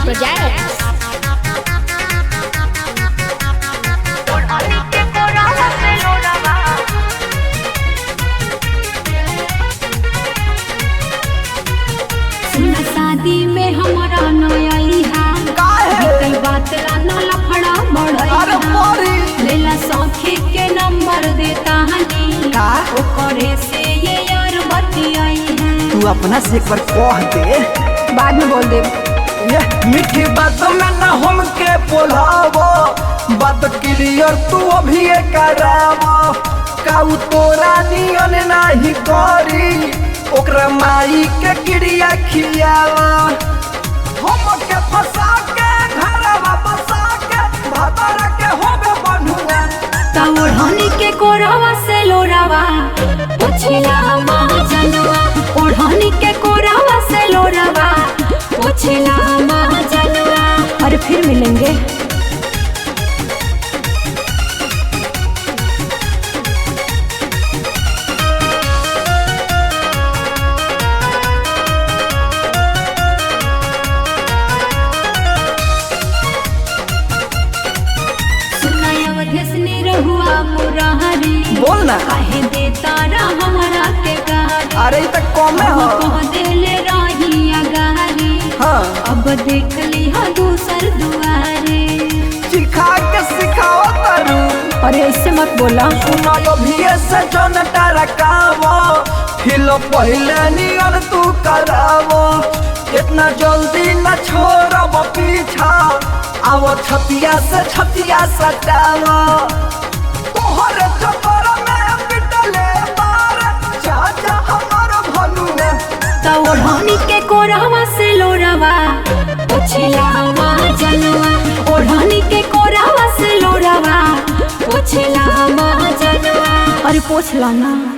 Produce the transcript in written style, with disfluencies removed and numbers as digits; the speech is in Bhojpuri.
Projects. सुना शादी में हमारा नया बात न लफड़ा बढ़ई लेला सौखी के नंबर देता हनी ओकरे से ये यार बतियाई है। तू अपना से एक बार कह दे, बाद में बोल दे। ये मीठी बात में ना हमके बोलावो, बात क्लियर तू अभी करावो। काऊ तोरा नियन नाही करी, ओकरा माई के क्रिया खियावा। हमके फंसा के घरवा बसा के भतर के होबे बन्हुआ। ता ओढ़नी के कोरावा से लोरावा पोछिला महाजनवा, ओढ़नी के कोरावा से लोरावा पोछिला महाजनवा। अरे फिर मिलेंगे। बोल ना काहे देता रहा हमरा के गारी। अरे ई तक कम है हो कह देले रही अगारी। हां अब देख ली हा दूसर दुआरे। सिखा के सिखाओ तारू। अरे ऐसे मत बोला। सुनायो भी से जन टरकावो, हिलो पहले नियन तू करावो। इतना जल्दी न छोड़ब पीछा, आवो छतिया से छतिया सटावो। तोहर चक्कर में पिटले बार चाचा हमर भनुआ। ता ओढ़नी के कोरावा से लोरावा पोछिला महाजनवा, ओढ़नी के कोरावा से लोरावा पोछिला महाजनवा। अरे पोछला ना।